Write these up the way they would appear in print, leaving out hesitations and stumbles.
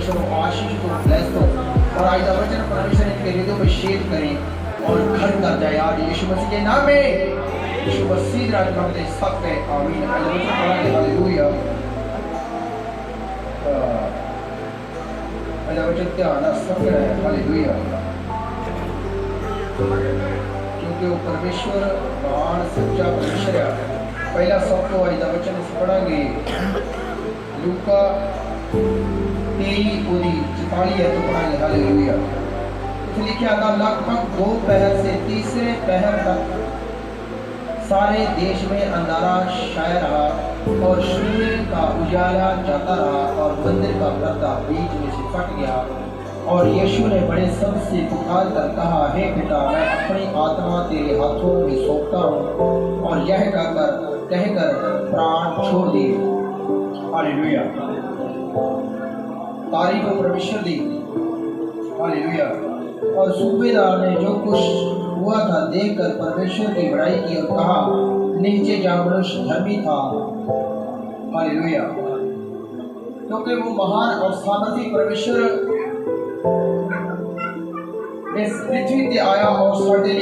बख्शो, आशीष को ब्लेस हो और आज का वचन परमेश्वर इनके हृदयों में शेयर करें और घर कर जाए आज यीशु मसीह के नाम में। यीशु मसीह राज मांगते सब है आमीन। आज वचन पढ़ांगे हालेलुया। आज वचन ध्यान सब है हालेलुया, क्योंकि वो परमेश्वर महान सच्चा परमेश्वर है। पहला सब तो आज का वचन पढ़ांगे लूका 23:44 तो पढ़ाएंगे हालेलुया। लिखा था लगभग 2 पहर से तीसरे पहर तक सारे देश में अंधारा छाया रहा और सूर्य का उजाला जाता रहा और मंदिर का पर्दा बीच में से फट गया। और यीशु ने बड़े शब्द से पुकार कर कहा, हे बेटा, मैं अपनी आत्मा तेरे हाथों में सौंपता हूँ। और यह कहकर प्राण छोड़ दिए। हालेलुया, तारीफ हो परमेश्वर दी। हालेलुया। और सूबेदार ने जो कुछ हुआ था देखकर परमेश्वर की बड़ाई की और कहा, नीचे जा मनुष्य धर्मी था। हालेलुया, क्योंकि वो महान और सामर्थी परमेश्वर इस पृथ्वी पे आया और साढ़े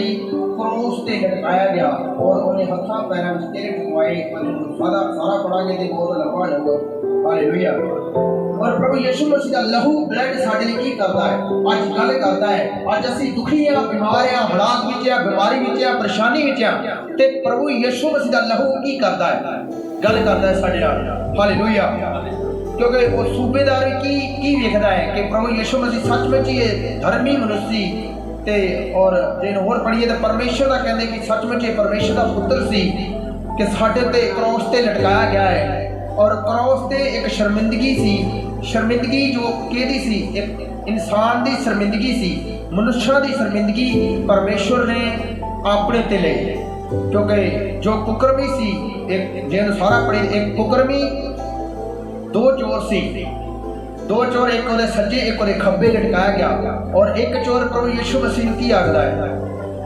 क्रूस पे लटकाया गया और उन्हें हत्था पैरों में तेरे ठुकवाए और सारा पड़ा के दे बहुत लंबा जाओ। हालेलुया। और प्रभु यीशु मसीह का लहू ब्लड साढ़े लिए की करता है, आज गल करता है। आज असी दुखी हैं, बीमार हैं, हालात विच हैं, बीमारी विच हैं, परेशानी विच हैं, ते प्रभु यीशु मसीह का लहू की करता है, गल करता है साढ़े नाल। हालेलुया। क्योंकि वो सूबेदार की वेखदा है कि प्रभु यीशु मसीह सचमुच ही धर्मी मनुष्य ते और जिन होर पढ़िए तो परमेश्वर का कहते कि सचमुच ही परमेश्वर का पुत्र सी कि साढ़े ते क्रॉस ते लटकाया गया है। और क्रॉस ते एक शर्मिंदगी सी, शर्मिंदगी जो केदी सी, एक इंसान दी शर्मिंदगी सी, मनुष्य दी शर्मिंदगी परमेश्वर ने अपने ते ले। क्योंकि जो कुकर्मी सी, एक जिन सारा पढ़े, एक कुकर्मी 2 चोर सी, 2 चोर, एक ओदे सज्जे एक ओदे खब्बे लटकाया गया। और एक चोर प्रभु यीशु मसीह की आखदा है,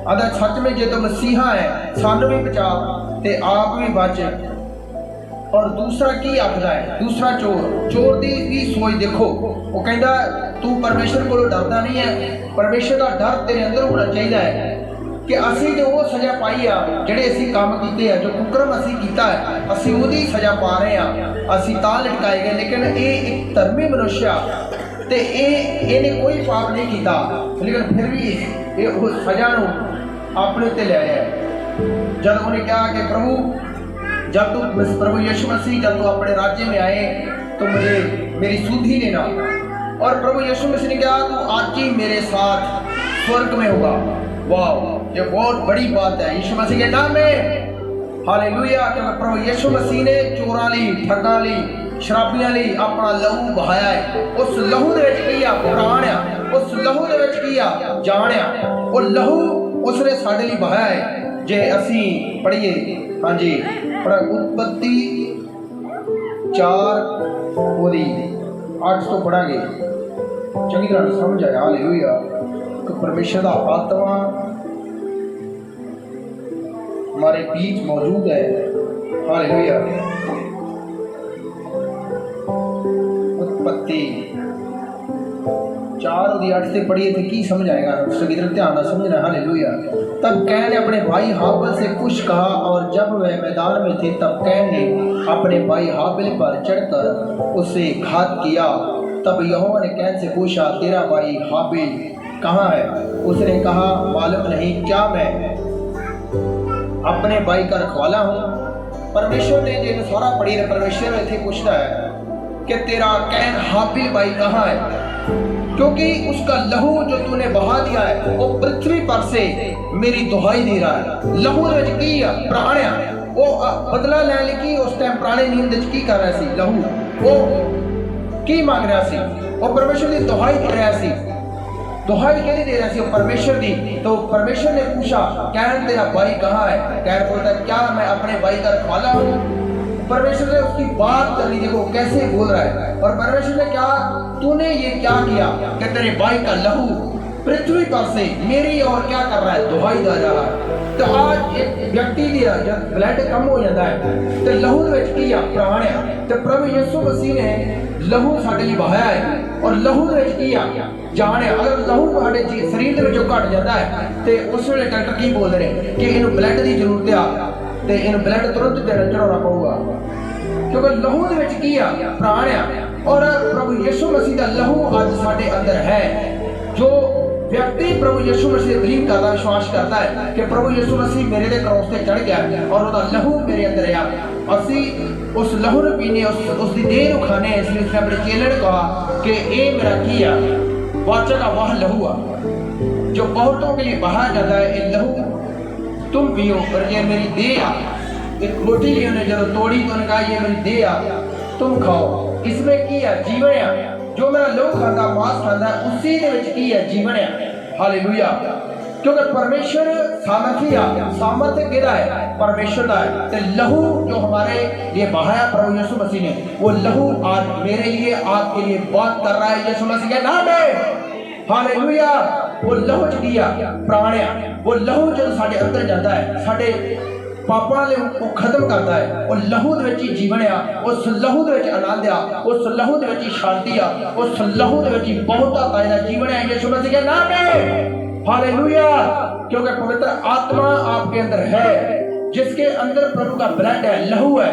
आदा सच में जे तो मसीहा है सानू भी बचा ते आप भी बच। और दूसरा की आखदा है, दूसरा चोर दी भी सोच देखो, वो कहता तू परमेश्वर को डरदा नहीं है। परमेश्वर का डर तेरे अंदर होना चाहिए है कि असी जो वो सजा पाई आ जेडे असी काम कीते हैं, जो कुकरम असी कीता है, असी उहदी सजा पा रहे हैं, असी तां लटकाए गए। लेकिन ये एक धर्मी मनुष्य ते इहने कोई पाप नहीं कीता, लेकिन फिर भी ये उस सजा नूं अपने उत्ते ले आया। जब उन्हें कहा कि प्रभु यीशु मसीह जब तू अपने राज्य में आए तो मुझे मेरी सुध ही लेना। और प्रभु यीशु मसीह ने कहा तू आज ही मेरे साथ स्वर्ग में होगा। वाह, ये बहुत बड़ी बात है यीशु मसीह के नाम में। हालेलुया। क्योंकि प्रभु यीशु मसीह ने चोरां लई, ठगां लई, शराबियां लई अपना लहू बहाया है। उस लहू दे विच की आ प्राण आ, उस लहू दे विच की आ जान आ। वो लहू उसने साडे लई बहाया है। जे असी पढ़िए, हाँ जी, उत्पत्ति 4:8 तो पढ़ांगे, चंगी तरह समझ आया। हालेलुया। परमेश्वर का आत्मा हमारे बीच मौजूद है। हालेलुया। उत्पत्ति 4:8 से पढ़िए थे, की समझ आएगा, सही तरह ध्यान से समझना। हालेलुया। तब कैन ने अपने भाई हाबिल से कुछ कहा और जब वह मैदान में थे तब कैन ने अपने भाई हाबिल पर चढ़कर उसे घात किया। तब यहोवा ने कैन से पूछा, तेरा भाई हाबिल कहाँ है? उसने कहा, मालूम नहीं, क्या मैं अपने भाई का रखवाला हूँ? परमेश्वर ने जो सारा पढ़ी है, परमेश्वर इतने पूछता है कि तेरा कैन हाबिल भाई कहाँ है, क्योंकि उसका लहू जो तूने बहा दिया है वो पृथ्वी पर से मेरी दुहाई दे रहा है। लहू की प्राण वो बदला लैने की उस टाइम पुराने नियम की कर रहा सी, लहू वो की मांग रहा सी, वो परमेश्वर की दुहाई दे रहा सी। दुहाई कहती दे रहा सी परमेश्वर की। तो परमेश्वर ने पूछा, कैन तेरा भाई कहाँ है? कैन बोलता, क्या मैं अपने भाई का रखवाला हूँ? परमेश्वर ने उसकी बात कर ली, देखो कैसे बोल रहा है। और परमेश्वर ने क्या, तूने ये क्या किया कि तेरे भाई का लहू पृथ्वी पर से मेरी और क्या कर रहा है, दुहाई दे रहा है। तो आज एक व्यक्ति दिया जब ब्लड कम हो जाता है तो लहू दे विच की आ प्राण आ तो प्रभु यीशु मसीह ने लहू साडे लई बहाया है और लहू दे विच की आ जान है। अगर लहू साडे शरीर दे विचों घट जाता है तो उस वेले डॉक्टर की बोलदे ने कि इहनूं ब्लड की जरूरत आ ते इहनूं ब्लड तुरंत चढ़ाउणा पऊगा क्योंकि लहू दे विच की आ प्राण आ और प्रभु यीशु मसीह दा लहू अज साडे अंदर है। जो व्यक्ति प्रभु यीशु मसीह बिलीव करता विश्वास करता है कि प्रभु यीशु मसीह मेरे दे क्रॉस ते चढ़ गया और उसका लहू मेरे अंदर आ असी उस लहू नूं पीने उसकी देह नूं खाने इसलिए उसने अपने चेले ने कहा कि ये मेरा की आ वाचा का वह लहू आ जो बहुतों के लिए बहा जाता है। ये लहू तुम पियो और ये मेरी देह आ। एक रोटी ली उन्हें जब तोड़ी तो उन्होंने कहा ये मेरी देह आ तुम खाओ इसमें की आ जीवन आ। जो मेरा लहू खाता मांस खाता उसी दे विच की है जीवन है। हालेलुया क्योंकि परमेश्वर सामर्थी आ सामर्थ्य किहदा है परमेश्वर दा है ते लहू जो हमारे लिए बहाया प्रभु यीशु मसीह ने वो लहू आज मेरे लिए आपके लिए बात कर रहा है यीशु मसीह के नाम में। हालेलुया वो लहू च की आ प्राण आ वो लहू जो साडे अंदर जाता है साडे पापां को खत्म करता है और लहू दे विच जीवन आ उस लहू दे विच आनंद आ उस लहू दे विच शांति आ उस लहू दे विच बहुता ताजा जीवन है यीशु मसीह के नाम में। हालेलुया क्योंकि पवित्र आत्मा आपके अंदर है जिसके अंदर प्रभु का ब्लड है लहू है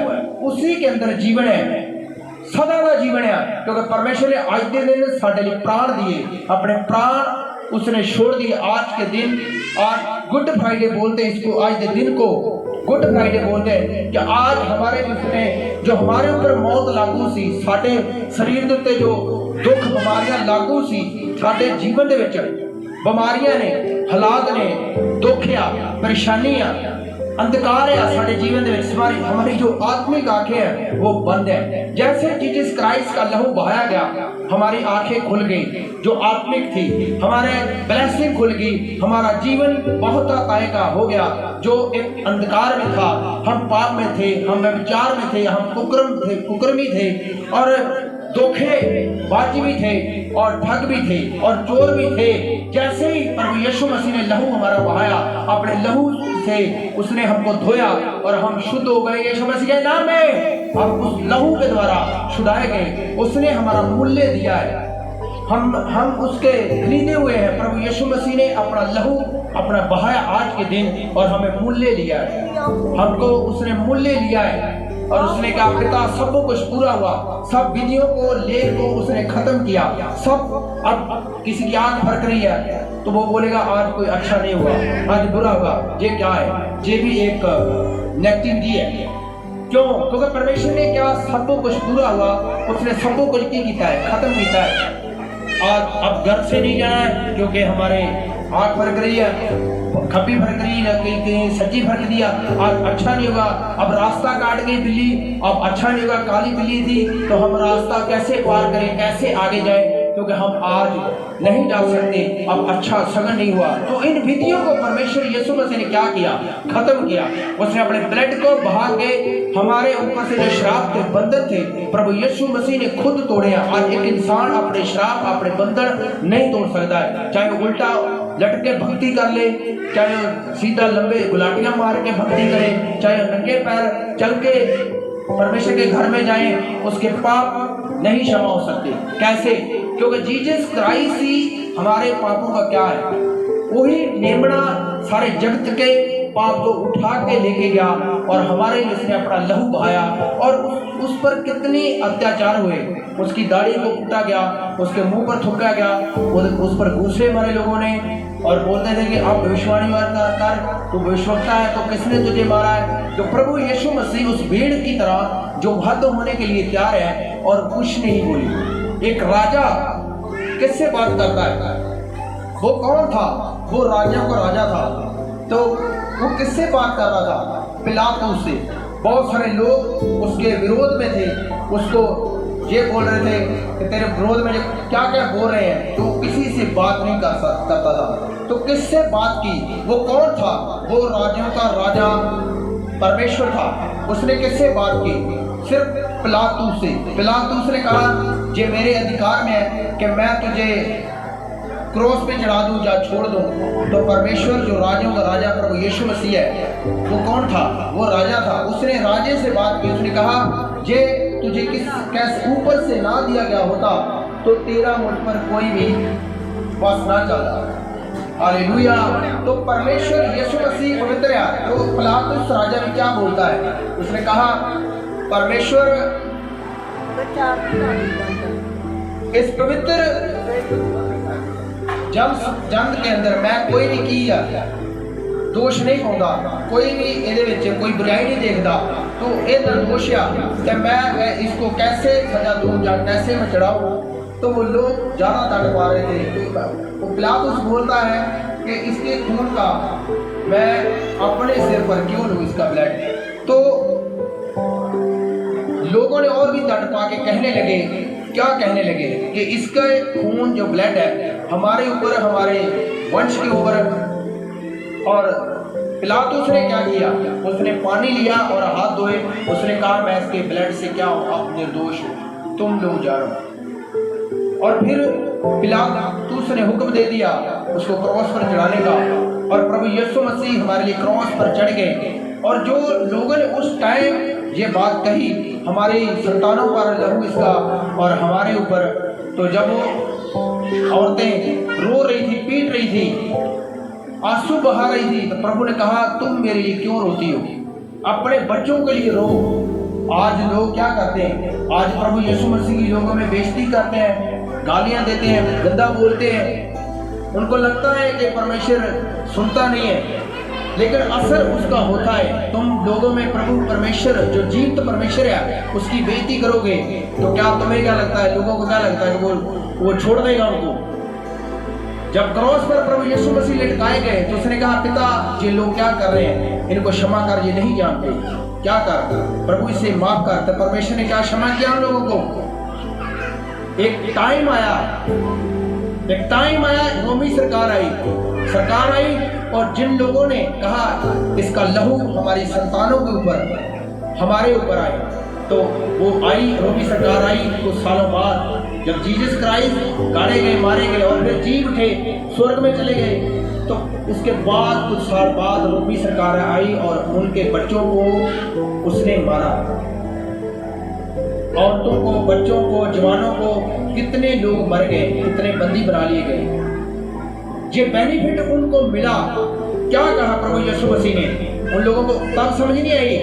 उसी के अंदर जीवन है सदा का जीवन है क्योंकि परमेश्वर ने आज के दिन साडे लिए प्राण दिए अपने प्राण उसने छोड़ दिए। आज के दिन आज गुड फ्राइडे बोलते हैं इसको आज के दिन को गुड फ्राइडे बोलते हैं कि आज हमारे उसने जो हमारे ऊपर मौत लागू सी साडे शरीर दे उत्ते जो दुख बीमारियां लागू सी साडे जीवन दे विच बीमारियां ने हालात ने दुख आ परेशानी आ अंधकार है साडे जीवन दे विच हमारी जो आत्मिक आंखें हैं वो बंद है। जैसे जीसस क्राइस्ट का लहू बहाया गया हमारी आंखें खुल गई जो आत्मिक थी हमारे ब्लेसिंग खुल गई हमारा जीवन बहुत आय का हो गया। जो एक अंधकार में था हम पाप में थे हम व्यभिचार में थे हम कुकर्मी थे और धोखेबाजी भी थे और ठग भी थे और चोर भी थे। जैसे ही प्रभु यीशु मसीह ने लहू हमारा बहाया अपने लहू से उसने हमको धोया और हम शुद्ध हो गए यीशु मसीह के नाम में। हम उस लहू के द्वारा छुड़ाए गए उसने हमारा मूल्य दिया है हम उसके खरीदे हुए हैं। प्रभु यीशु मसीह ने अपना लहू अपना बहाया आज के दिन और हमें मूल्य लिया है हमको उसने मूल्य लिया है और उसने कहा पिता सब कुछ पूरा हुआ सब विधियों को लेख को उसने खत्म किया सब। अब किसी की आंख फरक रही है तो वो बोलेगा आज कोई अच्छा नहीं हुआ आज बुरा होगा ये क्या है ये भी एक नेगेटिविटी है। क्यों क्योंकि परमेश्वर ने क्या सब कुछ पूरा हुआ उसने सब कुछ किया है खत्म किया है। आज अब घर से नहीं जाना है क्योंकि हमारे आंख फरक रही है खब्बी फरक रही है कहीं सज्जी फरक दिया आज अच्छा नहीं होगा। अब रास्ता काट गई बिल्ली अब अच्छा नहीं होगा काली बिल्ली थी तो हम रास्ता कैसे पार करें कैसे आगे जाए क्योंकि हम आज नहीं जा सकते अब अच्छा सगन नहीं हुआ। तो इन विधियों को परमेश्वर यीशु मसीह ने क्या किया खत्म किया उसने अपने ब्लड को बहा के हमारे ऊपर से जो श्राप के बंधन थे प्रभु यीशु मसीह ने खुद तोड़े। आज एक इंसान अपने श्राप अपने बंधन नहीं तोड़ सकता है चाहे वो उल्टा लटक के भक्ति कर ले चाहे वो सीधा लंबे गुलाटियां मार के भक्ति करे चाहे नंगे पैर चल के परमेश्वर के घर में जाए उसके पाप नहीं क्षमा हो सकते। कैसे क्योंकि जीसस क्राइस्ट ही हमारे पापों का क्या है वही मेमना सारे जगत के पाप को उठा के लेके गया और हमारे लिए उसने अपना लहू बहाया और उस पर कितने अत्याचार हुए उसकी दाढ़ी को कूटा गया उसके मुंह पर थूका गया उस पर घूसे मारे लोगों ने और बोलते थे कि आप भविष्यवाणी कर तू भविष्यवक्ता है तो किसने तुझे मारा है। तो प्रभु यीशु मसीह उस भीड़ की तरह जो हद होने के लिए तैयार है और कुछ नहीं बोली। एक राजा किससे बात करता है वो कौन था वो राजा का राजा था तो वो किससे बात कर रहा था पिलातुस से। बहुत सारे लोग उसके विरोध में थे उसको ये बोल रहे थे कि तेरे विरोध में क्या क्या बोल रहे हैं तो किसी से बात नहीं करता था। तो किससे बात की वो कौन था वो राजाओं का राजा परमेश्वर था। उसने किससे बात की सिर्फ पिलातुस से। पिलातुस ने कहा ये मेरे अधिकार में है कि मैं तुझे क्रॉस पे चढ़ा दूं या छोड़ दूं। तो परमेश्वर जो राजाओं का राजा प्रभु यीशु मसीह है, वो कौन था? वो राजा था। उसने राजे से बात की, उसने कहा जे तुझे कैसे ऊपर से ना दिया गया होता तो तेरा मुझ पर कोई भी बस ना चलता। हालेलुया। तो परमेश्वर यीशु मसीह पवित्र है। तो पिलातुस राजा भी क्या बोलता है? उसने कहा परमेश्वर इस पवित्र जंग के अंदर मैं कोई भी की दोष नहीं पाता, कोई भी ये कोई बुराई नहीं देखता, तो ये निर्दोष है, मैं इसको कैसे सजा दूं या कैसे मैं चढ़ाऊं? तो वो लोग ज़्यादा दंड पा रहे थे। तो पिलातुस बोलता है कि इसके खून का मैं अपने सिर पर क्यों लूं इसका ब्लड? तो लोगों ने और भी दंड पा के कहने लगे, क्या कहने लगे कि इसका खून जो ब्लड है हमारे ऊपर, हमारे वंश के ऊपर। और पिलातुस ने क्या किया? उसने पानी लिया और हाथ धोए। उसने कहा मैं इसके ब्लड से क्या हूं, आप निर्दोष हो, तुम लोग जानो। और फिर पिलातुस ने हुक्म दे दिया उसको क्रॉस पर चढ़ाने का। और प्रभु यीशु मसीह हमारे लिए क्रॉस पर चढ़ गए। और जो लोगों ने उस टाइम ये बात कही हमारी संतानों पर लहू इसका और हमारे ऊपर, तो जब औरतें रो रही थी, पीट रही थी, आंसू बहा रही थी, तो प्रभु ने कहा तुम मेरे लिए क्यों रोती हो? अपने बच्चों के लिए रो। आज लोग क्या करते हैं? आज प्रभु यीशु मसीह की लोगों में बेइज्जती करते हैं, गालियां देते हैं, गंदा बोलते हैं। उनको लगता है कि परमेश्वर सुनता नहीं है, लेकिन असर उसका होता है। तुम लोगों में प्रभु परमेश्वर जो जीवित परमेश्वर है उसकी बेइज्जती करोगे तो क्या तुम्हें क्या लगता है, लोगों को क्या लगता है कि वो छोड़ देगा उनको? जब क्रॉस पर प्रभु यीशु मसीह लटकाए गए तो उसने कहा पिता ये लोग क्या कर रहे हैं, इनको क्षमा कर, ये नहीं जानते क्या कर, प्रभु इसे माफ कर। तो परमेश्वर ने क्या क्षमा किया उन लोगों को? एक टाइम आया, रोमी सरकार आई और जिन लोगों ने कहा इसका लहू हमारी संतानों के ऊपर, हमारे ऊपर आए, तो वो आई, रोमी सरकार आई। कुछ सालों बाद जब जीसस क्राइस्ट गाड़े गए, मारे गए और फिर जी उठे, स्वर्ग में चले गए, तो उसके बाद कुछ साल बाद रोमी सरकार आई और उनके बच्चों को उसने मारा। औरतों को, बच्चों को, जवानों को, कितने लोग मर गए, कितने बंदी बना लिए गए। ये बेनिफिट उनको मिला। क्या कहा प्रभु यीशु मसीह ने? उन लोगों को तब समझ नहीं आई,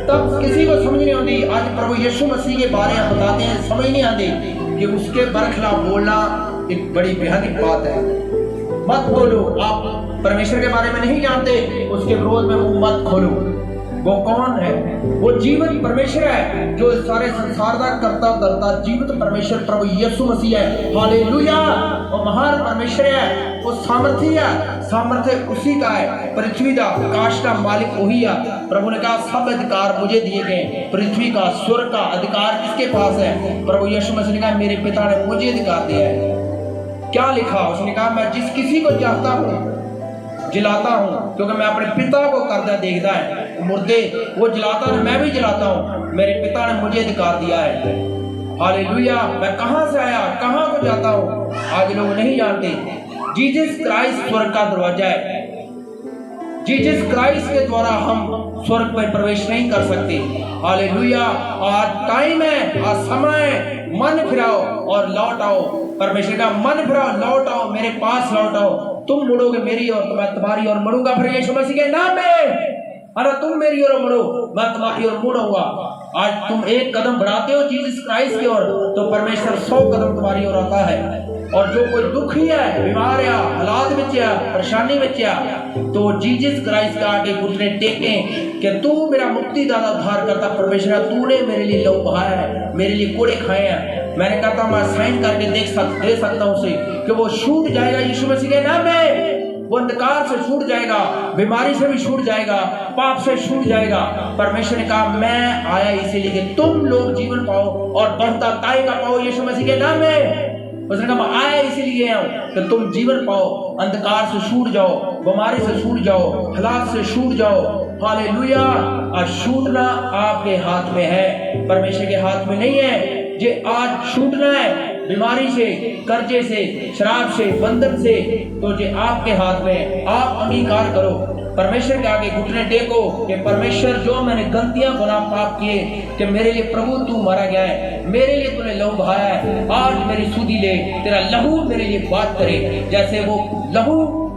तब किसी को समझ नहीं आती। आज प्रभु यीशु मसीह के बारे में बताते हैं, समझ नहीं आती कि उसके बरखिलाफ बोलना एक बड़ी भयानक बात है। मत बोलो, आप परमेश्वर के बारे में नहीं जानते, उसके विरोध में मुंह मत खोलो। वो कौन है? वो जीवित परमेश्वर है जो सारे संसार का कर्ता धर्ता जीवित परमेश्वर प्रभु यीशु मसीह है। हालेलुया। वो महान परमेश्वर है, वो सामर्थ्य उसी का है। पृथ्वी का, आकाश का मालिक वही है। प्रभु ने कहा सब अधिकार मुझे दिए गए, पृथ्वी का, स्वर्ग का अधिकार किसके पास है? प्रभु यीशु मसीह ने कहा मेरे पिता ने मुझे अधिकार दिया है। क्या लिखा? उसने कहा मैं जिस किसी को चाहता हूँ जलाता हूँ, क्योंकि मैं अपने पिता को करता देखता है। मुर्दे वो जलाता है, मैं भी जलाता हूँ, मेरे पिता ने मुझे अधिकार दिया है। हालेलुया। मैं कहाँ से आया, कहाँ को जाता हूँ, आज लोग नहीं जानते। जीसस क्राइस्ट स्वर्ग का दरवाजा है। जीसस क्राइस्ट के द्वारा हम स्वर्ग में प्रवेश नहीं कर सकते। हालेलुया। आज टाइम है, आज समय है, मन फिराओ और लौट आओ। परमेश्वर का मन फिराओ, लौट आओ, मेरे पास लौट आओ। तुम मुड़ोगे मेरी ओर तो मैं तुम्हारी ओर मुड़ूंगा, फिर यीशु मसीह के नाम में। अरे तुम मेरी ओर मुड़ो, मैं तुम्हारी ओर मुड़ूंगा। आज तुम एक कदम बढ़ाते हो जीसस क्राइस्ट की ओर, तो परमेश्वर 100 कदम तुम्हारी ओर आता है। और जो कोई दुखी है, बीमार है, हालात में है, परेशानी में है, तो जीसस क्राइस्ट का आगे घुटने टेके कि तू मेरा मुक्तिदाता उद्धार करता परमेश्वर, तूने मेरे लिए लहू बहाया है, मेरे लिए कोड़े खाए हैं। मैंने कहा था मैं साइन करके दे सकता हूँ उसे कि वो छूट जाएगा यीशु मसीह के नाम में। वो अंधकार से छूट जाएगा, बीमारी से भी छूट जाएगा, पाप से छूट जाएगा। परमेश्वर ने कहा मैं आया इसीलिए कि तुम लोग जीवन पाओ और बढ़ता ताएगा पाओ यीशु मसीह के नाम में। उसने कहा मैं आया इसीलिए आऊं कि तुम जीवन पाओ, अंधकार से छूट जाओ, बीमारी से छूट जाओ, हालात से छूट जाओ। हालेलुया। और छूटना आपके हाथ में है, परमेश्वर के हाथ में नहीं है। जे आज छूटना है बीमारी से, कर्जे से, शराब से, बंधन से, तो जो आपके हाथ में, आप अंगीकार करो, परमेश्वर के आगे घुटने टेको कि परमेश्वर जो मैंने गलतियां गुनाह पाप किए कि मेरे लिए प्रभु तू मारा गया है, मेरे लिए तूने लहू बहाया है, आज मेरी सुधी ले, तेरा लहू मेरे लिए बात करे। जैसे वो लहू,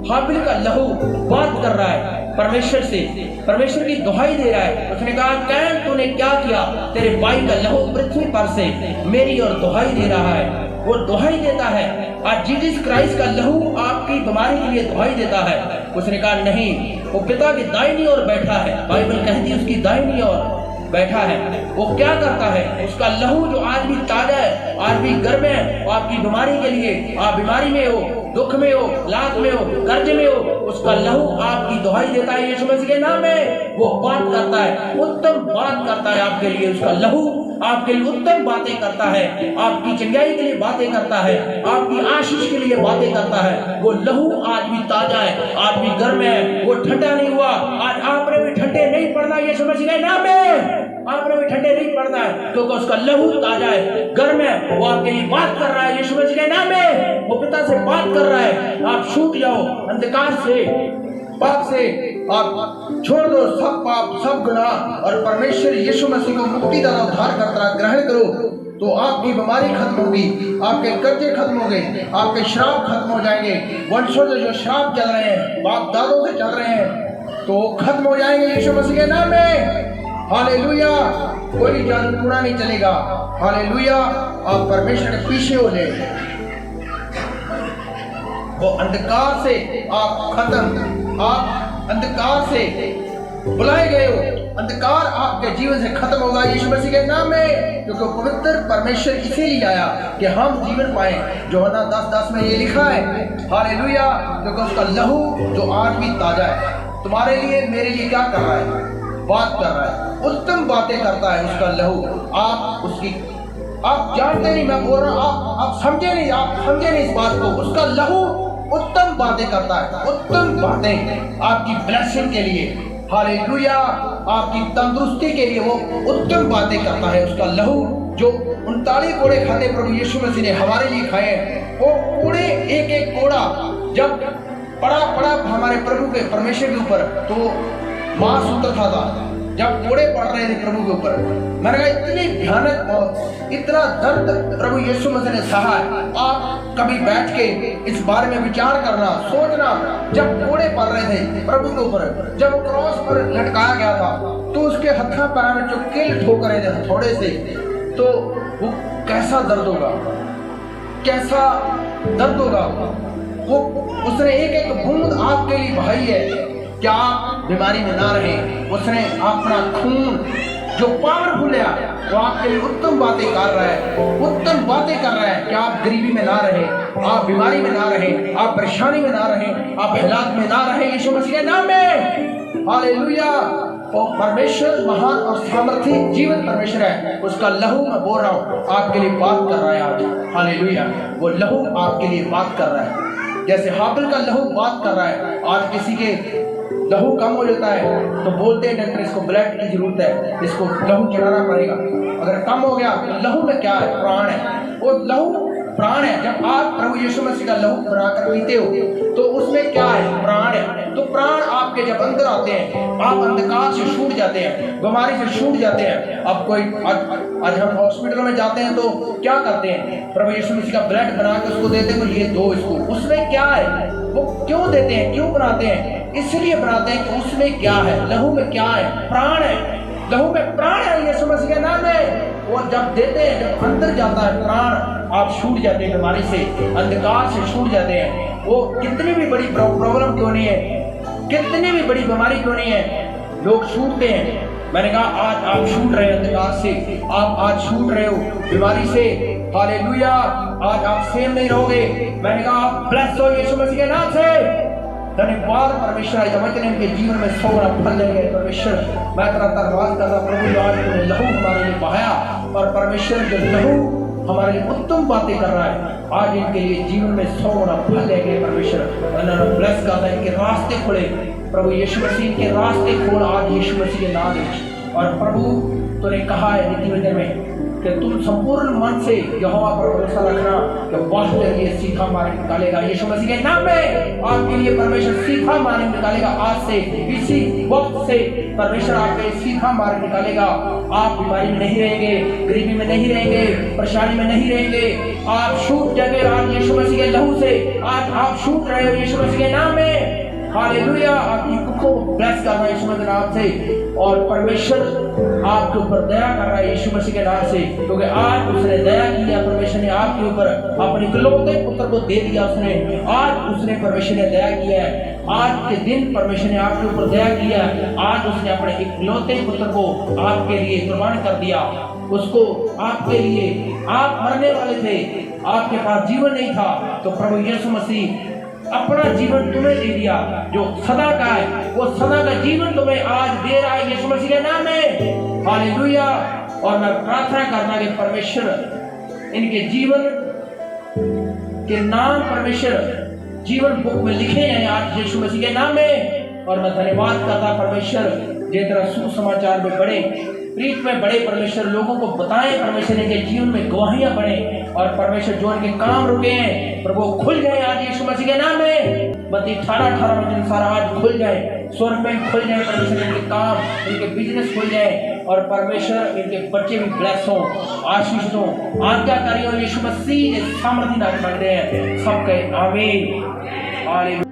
हाबिल का लहू बात कर रहा है परमेश्वर से, परमेश्वर की दुहाई दे रहा है। उसने कहा कैन तूने क्या किया, तेरे भाई का लहू पृथ्वी पर से मेरी और दुहाई दे रहा है। वो दुहाई देता है। आज जीसस क्राइस्ट का लहू आपकी बीमारी के लिए दुहाई देता है। उसने कहा नहीं, वो पिता की दाहिनी ओर बैठा है, बाइबल कहती है उसकी दाहिनी ओर बैठा है। वो क्या करता है, उसका लहू जो आज भी ताजा है, आज भी गर्म है, वो आपकी बीमारी के लिए, आप बीमारी में हो, दुख में हो, लात में हो, कर्ज में हो, उसका लहू आपकी दुहाई देता है यीशु मसीह के नाम में। वो बात करता है, उत्तम बात करता है आपके लिए। उसका लहू आपके लिए उत्तम बातें करता है, आपकी चंगाई के लिए बातें करता है, आपकी आशीष के लिए बातें करता है। वो लहू आज भी ताजा है, आज भी गर्म है, वो ठंडा नहीं हुआ। आज आपने भी ठंडे नहीं पड़ना यीशु मसीह के नाम में, आपने भी ठंडे नहीं पड़ना है, क्योंकि उसका लहू ताजा है, गर्म है। वो आपके लिए बात कर रहा है यीशु मसीह के नाम में। वो पिता से बात कर रहा है, आप छूट जाओ अंधकार से, पाप से, आप छोड़ दो सब पाप, सब गुनाह, और परमेश्वर यीशु मसीह को मुक्तिदाता उद्धार करता ग्रहण करो, तो आपकी बीमारी खत्म होगी, आपके कर्जे खत्म हो गए, आपके श्राप खत्म हो जाएंगे। वंशों से जो श्राप चल रहे हैं, बाप दादों से चल रहे हैं, तो खत्म हो जाएंगे यीशु मसीह के नाम में। हालेलुया। कोई जादू टूना नहीं चलेगा। हालेलुया। आप परमेश्वर के पीछे हो ले, वो अंधकार से आप खत्म, आप अंधकार से बुलाए गए हो, अंधकार आपके जीवन से खत्म होगा यीशु मसीह के नाम में, क्योंकि पवित्र परमेश्वर इसीलिए आया कि हम जीवन पाए। यूहन्ना 10:10 में ये लिखा है। हालेलुया। क्योंकि उसका लहू जो आज भी ताजा है, तुम्हारे लिए, मेरे लिए क्या कर रहा है, बात कर रहा है, उत्तम बातें करता है उसका लहू। आप उसकी, आप जानते नहीं, मैं बोल रहा हूँ, आप समझे नहीं, आप समझे नहीं इस बात को। उसका लहू उत्तम बातें करता है, उत्तम बातें आपकी ब्लेसिंग के लिए। हालेलुया। आपकी तंदुरुस्ती के लिए वो उत्तम बातें करता है। उसका लहू जो 39 कोड़े खाते प्रभु यीशु मसीह ने हमारे लिए खाए, वो कोड़े, एक एक कोड़ा जब पड़ा हमारे प्रभु के, परमेश्वर के ऊपर, तो मांस उतरता था। जब कोड़े पड़ रहे थे प्रभु के ऊपर, मैंने कहा इतनी भयानक मौत, इतना दर्द प्रभु यीशु मसीह ने सहा है। आप कभी बैठ के इस बारे में विचार करना, सोचना, जब कोड़े पड़ रहे थे प्रभु के ऊपर, जब क्रॉस पर लटकाया गया था, तो उसके हत्था पैर में जो कील ठोक रहे थे थोड़े से, तो वो कैसा दर्द होगा, कैसा दर्द होगा। वो उसने एक एक बूंद आपके लिए बहाई है क्या आप बीमारी में ना रहे। उसने अपना खून जो पावरफुल है, वो आपके लिए उत्तम बातें कर रहा है, उत्तम बातें कर रहा है कि आप गरीबी में ना रहे, आप बीमारी में ना रहे, आप परेशानी में ना रहे, आप हालात में ना रहे यीशु मसीह के नाम में। हालेलुया। और परमेश्वर महान और सामर्थी जीवन परमेश्वर है। उसका लहू, मैं बोल रहा हूँ, आपके लिए बात कर रहा है आज। हालेलुया। वो लहू आपके लिए बात कर रहा है, जैसे हाबिल का लहू बात कर रहा है। आज किसी के लहू कम हो जाता है तो बोलते हैं डॉक्टर इसको ब्लड की जरूरत है, इसको लहू चढ़ाना पड़ेगा। अगर कम हो गया तो लहू में क्या है, प्राण है। वो लहू प्राण है। जब आप प्रभु यीशु मसीह का लहू बनाकर पीते हो तो उसमें क्या है, प्राण है। तो प्राण आपके जब अंदर आते हैं, आप अंधकार से छूट जाते हैं, बीमारी से छूट जाते हैं। अब कोई आज हम हॉस्पिटल में जाते हैं तो क्या करते हैं, प्रभु यीशु मसीह का ब्लड बना के उसको देते हैं, ये दो इसको। उसमें क्या है, वो क्यों देते हैं, क्यों बनाते हैं, इसलिए बनाते हैं कि उसमें क्या है, लहू में क्या है, प्राण है। लहू में प्राण है यीशु मसीह के नाम में। और जब देते हैं, जब अंदर जाता है प्राण, आप छूट जाते हैं बीमारी से, अंधकार से छूट जाते हैं। वो कितनी भी बड़ी प्रॉब्लम क्यों नहीं है, कितनी भी बड़ी बीमारी क्यों नहीं है, लोग छूटते हैं। मैंने कहा आज आप छूट रहे हैं अंधकार से, आप आज छूट रहे हो बीमारी से। हालेलुया। आज आप सेम नहीं रहोगे। मैंने कहा आप ब्लेस हो यीशु मसीह के नाम से। धन्यवाद परमेश्वर, इनके जीवन में 100 गुना फल लेंगे। परमेश्वर, मैं तेरा धन्यवाद करता प्रभु, आज तूने लहू हमारे लिए बहाया, और परमेश्वर जो लहू हमारे लिए उत्तम बातें कर रहा है, आज इनके लिए जीवन में 100 गुना फल लेंगे। परमेश्वर ब्लेस करता है, इनके रास्ते खुले प्रभु यीशु मसीह के रास्ते खोल आज यीशु मसीह के नाम में। और प्रभु तूने कहा है नीति वचन में कि तुम संपूर्ण मन से यहोवा पर भरोसा रखना कि वह तेरे लिए सीखा मार्ग निकालेगा। यीशु मसीह के नाम में आपके लिए परमेश्वर सीखा मार्ग निकालेगा। आज से इसी वक्त से परमेश्वर आपके लिए सीखा मार्ग निकालेगा। आप बीमारी में नहीं रहेंगे, गरीबी में नहीं रहेंगे, परेशानी में नहीं रहेंगे। आप छूट जाएंगे आज यीशु मसीह के लहू से। आज आप छूट रहे हो यीशु मसीह के नाम में। हालेलुया। आपकी को ब्लेस कर रहा है यीशु मसीह के नाम से, और परमेश्वर आपके ऊपर दया कर रहा है यीशु मसीह के नाम से, क्योंकि आज उसने दया किया। परमेश्वर ने आपके ऊपर अपने इकलौते पुत्र को दे दिया। आज उसने परमेश्वर ने दया किया है। आज के दिन परमेश्वर ने आपके ऊपर दया किया। आज उसने अपने इकलौते पुत्र को आपके लिए कुर्बान कर दिया। उसको आपके लिए, आप मरने वाले थे, आपके पास जीवन नहीं था, तो प्रभु यीशु मसीह अपना जीवन तुम्हें दे दिया जो सदा का है। वो सदा का जीवन तुम्हें आज दे रहा है यीशु मसीह के नाम में। हालेलुया। और मैं प्रार्थना करना कि परमेश्वर इनके जीवन के नाम परमेश्वर जीवन बुक में लिखे हैं आज यीशु मसीह के नाम में। और मैं धन्यवाद करता परमेश्वर जिस तरह सुसमाचार में बड़े प्रीत में बड़े परमेश्वर लोगों को बताएं, परमेश्वर इनके जीवन में गवाहियां बने, और परमेश्वर जो इनके काम रुके हैं प्रभु खुल जाए आज यीशु मसीह के नाम में। मत्ती 18:18 में सारा आज खुल जाए, स्वर्ग में खुल जाए परमेश्वर, इनके काम, इनके बिजनेस खुल जाए, और परमेश्वर इनके बच्चे भी ब्लेस हो, आशीष हो, आज्ञाकारी हो। यीशु मसीह सामर्थ्य नाम मांग रहे हैं सबके आमीन।